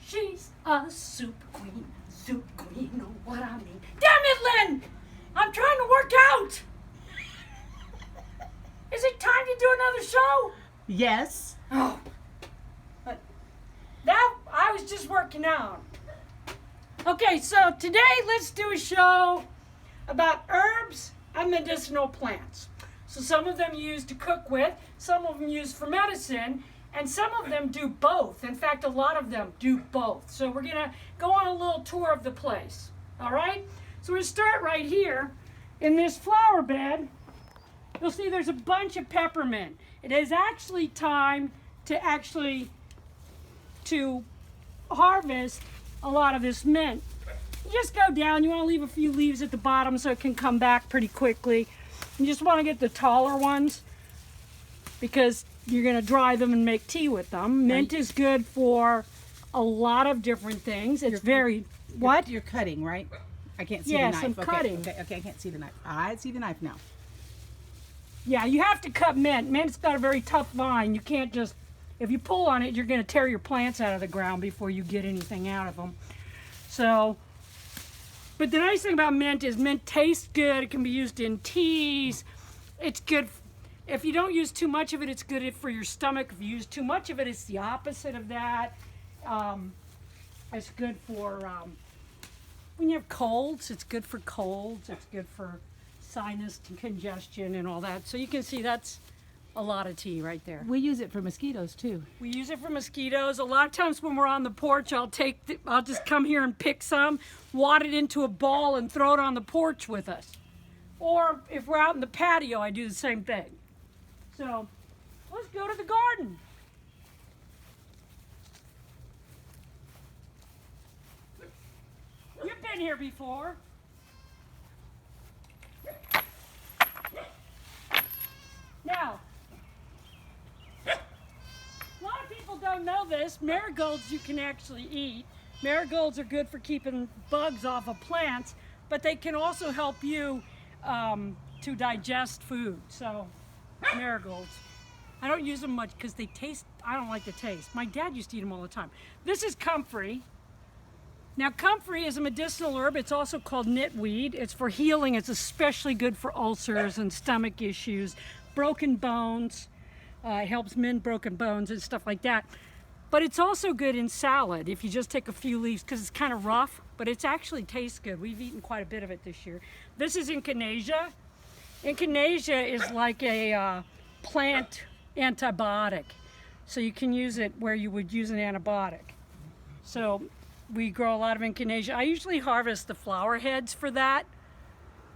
She's a super queen, know what I mean. Damn it, Lynn! I'm trying to work out! Is it time to do another show? Yes. Oh. But that, I was just working out. Okay, so today let's do a show about herbs and medicinal plants. So some of them you use to cook with, some of them use for medicine, and some of them do both. In fact, a lot of them do both. So we're going to go on a little tour of the place. All right? So we're going to start right here in this flower bed. You'll see there's a bunch of peppermint. It is actually time to harvest a lot of this mint. You just go down. You want to leave a few leaves at the bottom so it can come back pretty quickly. You just want to get the taller ones because you're going to dry them and make tea with them. Mint is good for a lot of different things. It's what? You're cutting, right? I can't see the knife. Yes, I'm cutting. Okay, I can't see the knife. I see the knife now. Yeah, you have to cut mint. Mint's got a very tough vine. You can't just, if you pull on it, you're going to tear your plants out of the ground before you get anything out of them. So, but the nice thing about mint is mint tastes good. It can be used in teas. It's good. If you don't use too much of it, it's good for your stomach. If you use too much of it, it's the opposite of that. It's good for when you have colds. It's good for colds. It's good for sinus congestion and all that. So you can see that's a lot of tea right there. We use it for mosquitoes too. We use it for mosquitoes. A lot of times when we're on the porch, I'll just come here and pick some, wad it into a ball and throw it on the porch with us. Or if we're out in the patio, I do the same thing. So let's go to the garden. You've been here before. Now, a lot of people don't know this. Marigolds you can actually eat. Marigolds are good for keeping bugs off of plants, but they can also help you to digest food. So, marigolds. I don't use them much because they taste, I don't like the taste. My dad used to eat them all the time. This is comfrey. Now, comfrey is a medicinal herb. It's also called knitweed. It's for healing. It's especially good for ulcers and stomach issues, broken bones. It helps mend broken bones and stuff like that. But it's also good in salad if you just take a few leaves because it's kind of rough, but it actually tastes good. We've eaten quite a bit of it this year. This is echinacea. Echinacea is like a plant antibiotic. So you can use it where you would use an antibiotic. So we grow a lot of echinacea. I usually harvest the flower heads for that,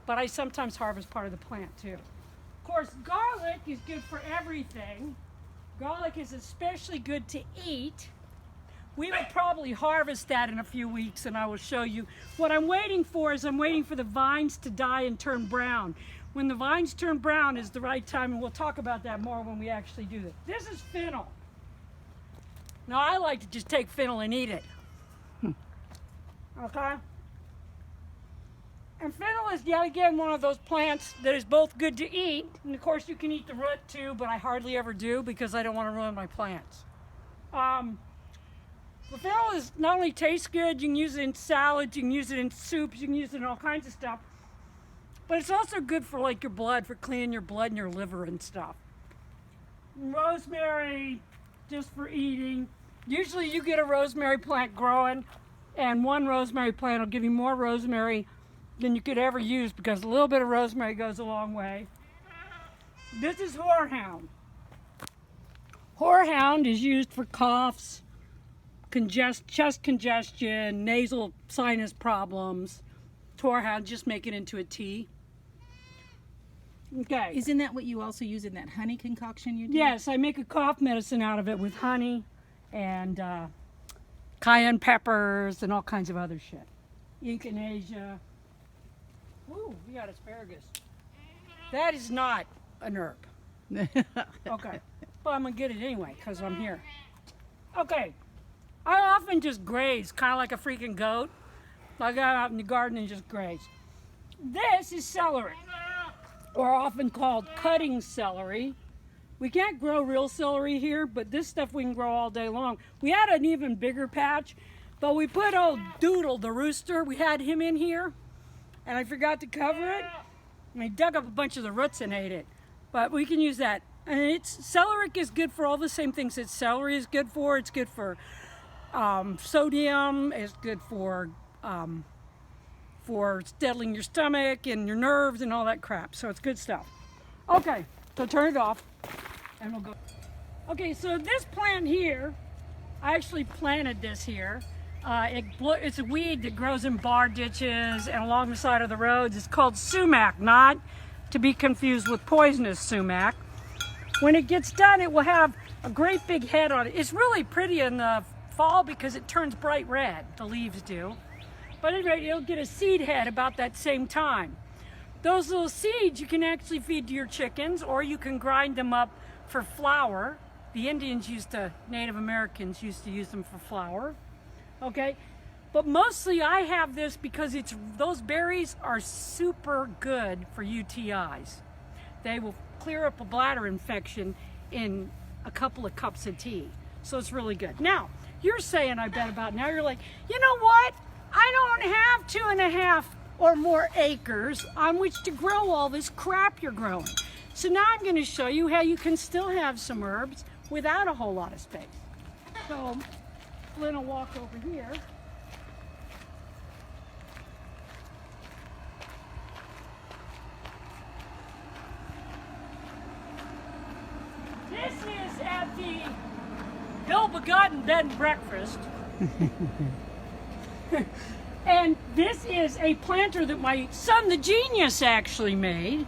but I sometimes harvest part of the plant too. Of course, garlic is good for everything. Garlic is especially good to eat. We will probably harvest that in a few weeks and I will show you. What I'm waiting for is I'm waiting for the vines to die and turn brown. When the vines turn brown is the right time, and we'll talk about that more when we actually do this. This is fennel. Now I like to just take fennel and eat it. Okay? And fennel is yet again one of those plants that is both good to eat, and of course you can eat the root too, but I hardly ever do because I don't want to ruin my plants. The fennel is not only tastes good, you can use it in salads, you can use it in soups, you can use it in all kinds of stuff, but it's also good for like your blood, for cleaning your blood and your liver and stuff. Rosemary, just for eating. Usually you get a rosemary plant growing, and one rosemary plant will give you more rosemary than you could ever use because a little bit of rosemary goes a long way. This is horehound. Horehound is used for coughs, chest congestion, nasal sinus problems. Horehound, just make it into a tea. Okay. Isn't that what you also use in that honey concoction you do? Yes, I make a cough medicine out of it with honey and cayenne peppers and all kinds of other shit. Echinacea. Ooh, we got asparagus. That is not an herb. Okay. But I'm going to get it anyway because I'm here. Okay. I often just graze, kind of like a freaking goat. I go out in the garden and just graze. This is celery, or often called cutting celery. We can't grow real celery here, but this stuff we can grow all day long. We had an even bigger patch, But we put old Doodle, the rooster, we had him in here, and I forgot to cover it. And he dug up a bunch of the roots and ate it. But we can use that. And celeriac is good for all the same things that celery is good for. It's good for sodium. It's good for settling your stomach and your nerves and all that crap. So it's good stuff. Okay, so turn it off and we'll go. Okay, so this plant here, I actually planted this here. It's a weed that grows in bar ditches and along the side of the roads. It's called sumac, not to be confused with poisonous sumac. When it gets done, it will have a great big head on it. It's really pretty in the fall because it turns bright red, the leaves do. But anyway, it'll get a seed head about that same time. Those little seeds you can actually feed to your chickens, or you can grind them up for flour. The Native Americans used to use them for flour. Okay, but mostly I have this because those berries are super good for UTIs. They will clear up a bladder infection in a couple of cups of tea. So it's really good. Now, you're saying, I bet about now, you're like, you know what? I don't have 2.5 or more acres on which to grow all this crap you're growing. So now I'm going to show you how you can still have some herbs without a whole lot of space. So Lynn will walk over here. This is at the ill-begotten bed and breakfast. And this is a planter that my son, the genius, actually made.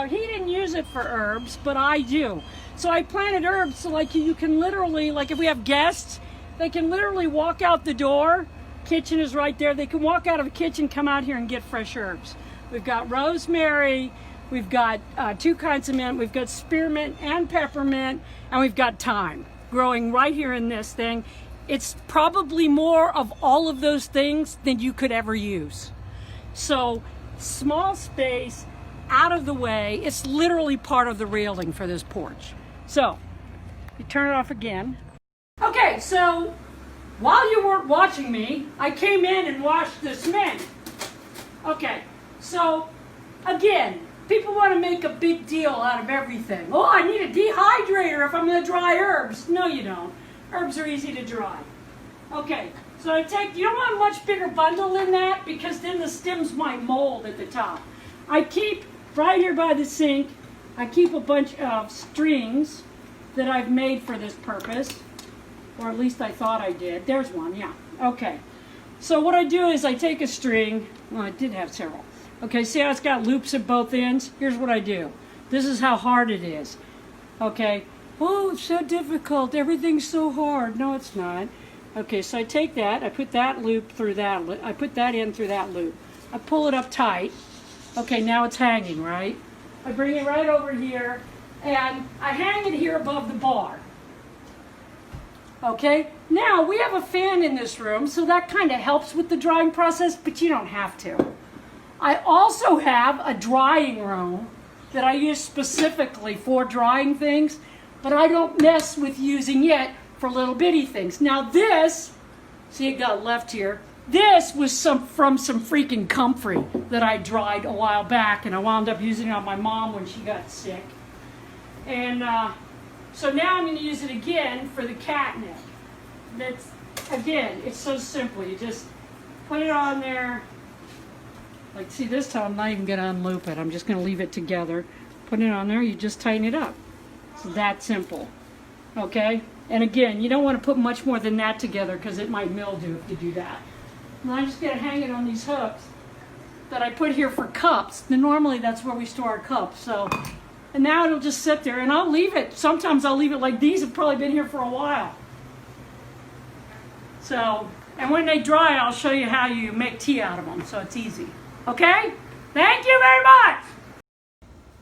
He didn't use it for herbs, but I do. So I planted herbs so like you can literally, like if we have guests, they can literally walk out the door. Kitchen is right there. They can walk out of the kitchen, come out here and get fresh herbs. We've got rosemary, we've got 2 kinds of mint, we've got spearmint and peppermint, and we've got thyme growing right here in this thing. It's probably more of all of those things than you could ever use. So small space, out of the way. It's literally part of the railing for this porch. So you turn it off again. Okay, so while you weren't watching me, I came in and washed this mint. Okay, so again, people want to make a big deal out of everything. Oh, I need a dehydrator if I'm going to dry herbs. No, you don't. Herbs are easy to dry. Okay, so you don't want a much bigger bundle than that because then the stems might mold at the top. I keep, right here by the sink, I keep a bunch of strings that I've made for this purpose. Or at least I thought I did. There's one, yeah. Okay. So what I do is I take a string. Well, I did have several. Okay, see how it's got loops at both ends? Here's what I do. This is how hard it is. Okay. Oh, it's so difficult. Everything's so hard. No, it's not. Okay, so I take that. I put that loop through that loop. I put that in through that loop. I pull it up tight. Okay, now it's hanging, right? I bring it right over here, and I hang it here above the bar. Okay, now we have a fan in this room, so that kind of helps with the drying process, but you don't have to. I also have a drying room that I use specifically for drying things, but I don't mess with using it for little bitty things. Now this, see it got left here, this was from some freaking comfrey that I dried a while back, and I wound up using it on my mom when she got sick. And so now I'm going to use it again for the catnip. Again, it's so simple. You just put it on there. Like, see, this time I'm not even going to unloop it. I'm just going to leave it together. Put it on there. You just tighten it up. It's that simple. Okay? And again, you don't want to put much more than that together because it might mildew if you do that. And I'm just going to hang it on these hooks that I put here for cups. Then normally that's where we store our cups. So, and now it'll just sit there, and I'll leave it. Sometimes I'll leave it like these have probably been here for a while. So, and when they dry, I'll show you how you make tea out of them. So it's easy. Okay? Thank you very much.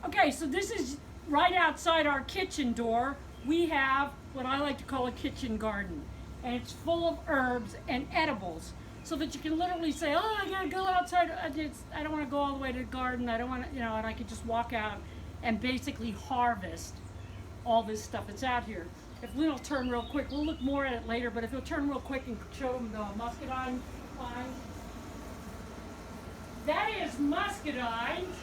Okay, so this is right outside our kitchen door. We have what I like to call a kitchen garden. And it's full of herbs and edibles. So that you can literally say, oh, I gotta go outside. I don't want to go all the way to the garden. I don't want to, and I could just walk out and basically harvest all this stuff that's out here. if Lynn will turn real quick, we'll look more at it later, but if he'll turn real quick and show them the muscadine vines. That is muscadines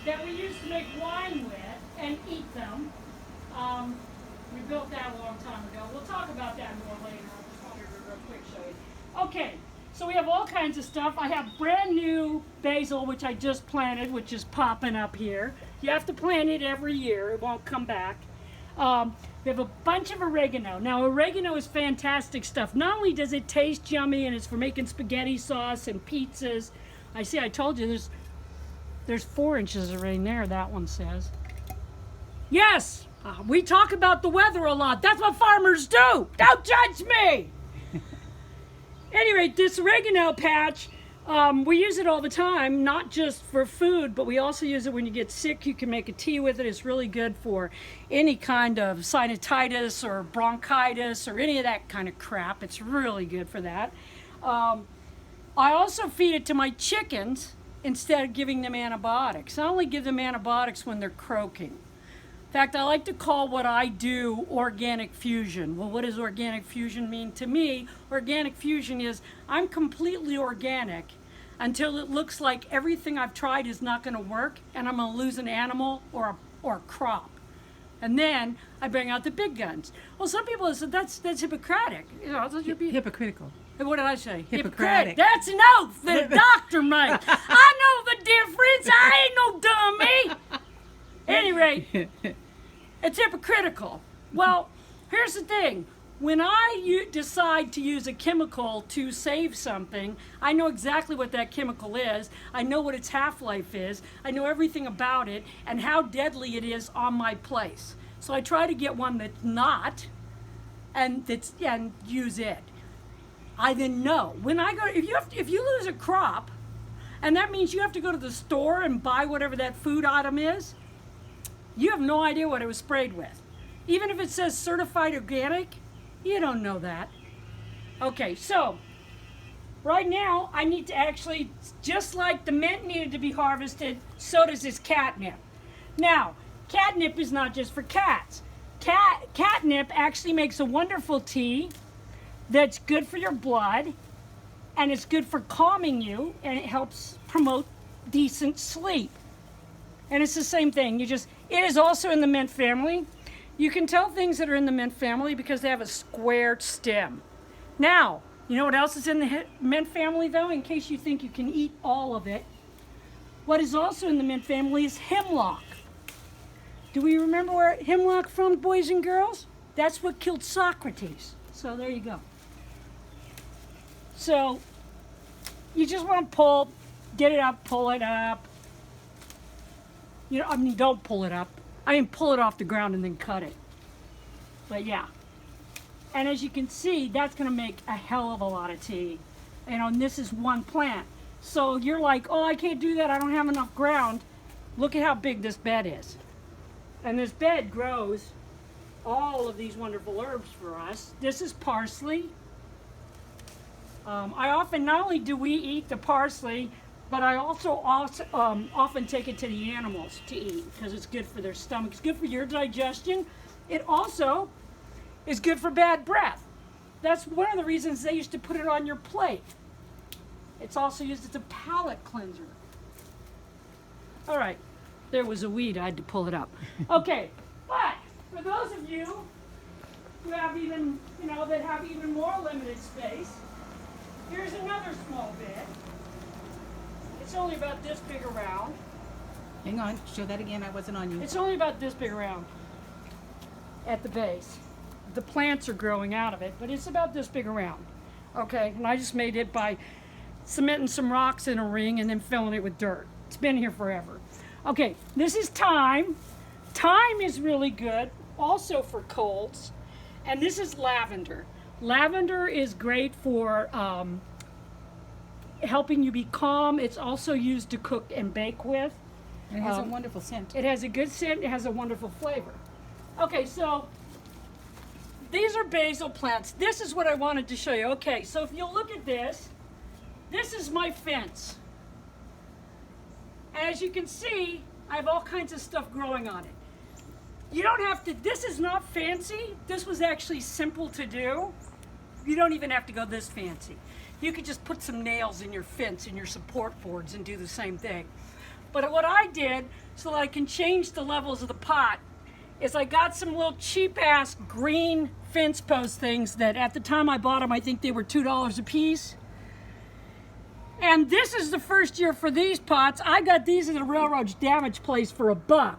that we used to make wine with and eat them. We built that a long time ago. We'll talk about that more later. I just wanted to real quick show you. Okay, so we have all kinds of stuff. I have brand new basil, which I just planted, which is popping up here. You have to plant it every year. It won't come back. We have a bunch of oregano. Now, oregano is fantastic stuff. Not only does it taste yummy, and it's for making spaghetti sauce and pizzas. I told you there's 4 inches of rain there, that one says. Yes, we talk about the weather a lot. That's what farmers do. Don't judge me. Anyway, this oregano patch, we use it all the time, not just for food, but we also use it when you get sick. You can make a tea with it. It's really good for any kind of sinusitis or bronchitis or any of that kind of crap. It's really good for that. I also feed it to my chickens instead of giving them antibiotics. I only give them antibiotics when they're croaking. In fact, I like to call what I do organic fusion. Well, what does organic fusion mean to me? Organic fusion is I'm completely organic until it looks like everything I've tried is not going to work and I'm going to lose an animal or a crop. And then I bring out the big guns. Well, some people have said that's Hippocratic. You know, Hypocritical. what did I say? Hippocratic. That's an oath that a doctor made. I know the difference. I ain't no dummy. Any rate, it's hypocritical. Well, here's the thing. When I decide to use a chemical to save something, I know exactly what that chemical is. I know what its half-life is. I know everything about it and how deadly it is on my place. So I try to get one that's not and use it. I then know when I go. If you lose a crop, and that means you have to go to the store and buy whatever that food item is, you have no idea what it was sprayed with. Even if it says certified organic, you don't know that. Okay, so right now I need to actually, just like the mint needed to be harvested, so does this catnip. Now, catnip is not just for cats. Catnip actually makes a wonderful tea that's good for your blood, and it's good for calming you, and it helps promote decent sleep. And it's the same thing. It is also in the mint family. You can tell things that are in the mint family because they have a squared stem. Now, you know what else is in the mint family, though, in case you think you can eat all of it? What is also in the mint family is hemlock. Do we remember where hemlock from, boys and girls? That's what killed Socrates. So there you go. So you just want to get it up, pull it up. Don't pull it up. Pull it off the ground and then cut it. But yeah. And as you can see, that's going to make a hell of a lot of tea. And this is one plant. So you're like, oh, I can't do that. I don't have enough ground. Look at how big this bed is. And this bed grows all of these wonderful herbs for us. This is parsley. Not only do we eat the parsley, but I also often take it to the animals to eat because it's good for their stomach. It's good for your digestion. It also is good for bad breath. That's one of the reasons they used to put it on your plate. It's also used as a palate cleanser. All right, there was a weed. I had to pull it up. Okay, but for those of you who have that have even more limited space, here's another small bed. It's only about this big around. Hang on, show that again. I wasn't on you. It's only about this big around at the base. The plants are growing out of it, but it's about this big around. Okay, and I just made it by cementing some rocks in a ring and then filling it with dirt. It's been here forever. Okay, this is thyme. Thyme is really good, also for colds. And this is lavender. Lavender is great for helping you be calm. It's also used to cook and bake with. And it has a wonderful scent. It has a good scent. It has a wonderful flavor. Okay, so these are basil plants. This is what I wanted to show you. Okay, so if you look at this, this is my fence. As you can see, I have all kinds of stuff growing on it. You don't have to, this is not fancy. This was actually simple to do. You don't even have to go this fancy. You could just put some nails in your fence and your support boards and do the same thing. But what I did, so that I can change the levels of the pot, is I got some little cheap-ass green fence post things that at the time I bought them, I think they were $2 a piece. And this is the first year for these pots. I got these at a railroad damage place for $1.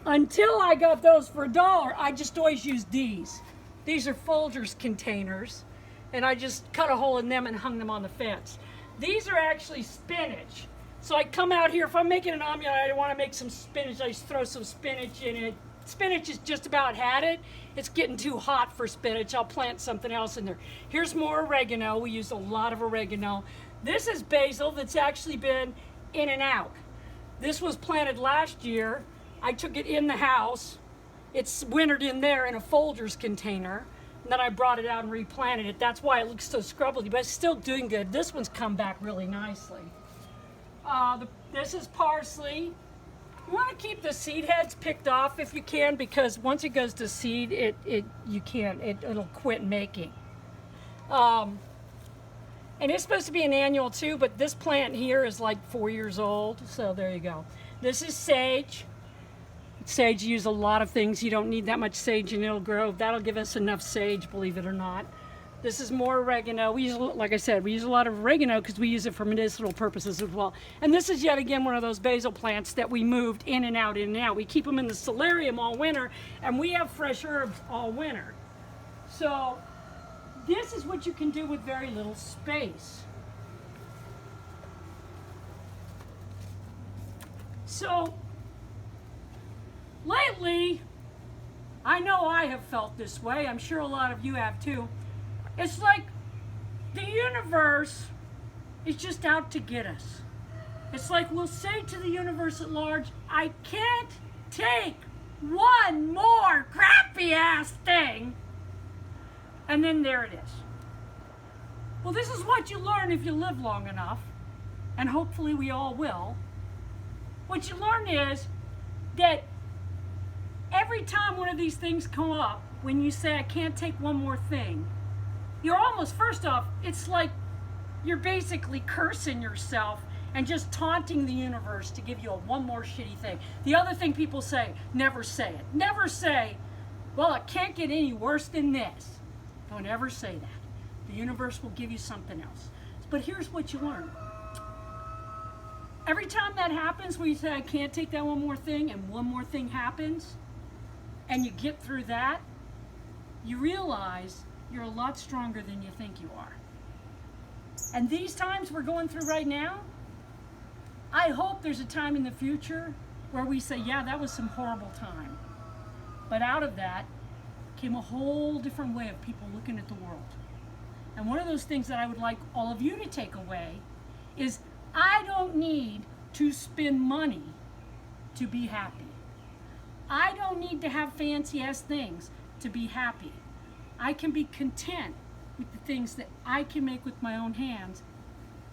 Until I got those for $1, I just always used these. These are Folgers containers, and I just cut a hole in them and hung them on the fence. These are actually spinach. So I come out here, if I'm making an omelet, I want to make some spinach, I just throw some spinach in it. Spinach is just about had it. It's getting too hot for spinach. I'll plant something else in there. Here's more oregano. We use a lot of oregano. This is basil that's actually been in and out. This was planted last year. I took it in the house. It's wintered in there in a Folgers container. And then I brought it out and replanted it. That's why it looks so scrubbly, but it's still doing good. This one's come back really nicely. This is parsley. You want to keep the seed heads picked off if you can, because once it goes to seed, it'll quit making. And it's supposed to be an annual too, but this plant here is like 4 years old, so there you go. This is sage. Sage, you use a lot of things. You don't need that much sage and it'll grow. That'll give us enough sage, believe it or not. This is more oregano. We use, like I said, we use a lot of oregano because we use it for medicinal purposes as well. And this is yet again one of those basil plants that we moved in and out, in and out. We keep them in the solarium all winter, and we have fresh herbs all winter. So this is what you can do with very little space. So lately, I know I have felt this way. I'm sure a lot of you have too. It's like the universe is just out to get us. It's like we'll say to the universe at large, I can't take one more crappy ass thing. And then there it is. Well, this is what you learn if you live long enough, and hopefully we all will. What you learn is that every time one of these things come up, when you say, I can't take one more thing, you're almost, first off, it's like you're basically cursing yourself and just taunting the universe to give you one more shitty thing. The other thing people say, never say it. Never say, well, it can't get any worse than this. Don't ever say that. The universe will give you something else. But here's what you learn. Every time that happens, where you say, I can't take that one more thing, and one more thing happens, and you get through that, you realize you're a lot stronger than you think you are. And these times we're going through right now, I hope there's a time in the future where we say, yeah, that was some horrible time. But out of that came a whole different way of people looking at the world. And one of those things that I would like all of you to take away is I don't need to spend money to be happy. I don't need to have fancy ass things to be happy. I can be content with the things that I can make with my own hands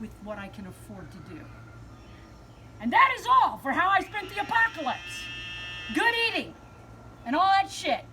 with what I can afford to do. And that is all for how I spent the apocalypse. Good eating and all that shit.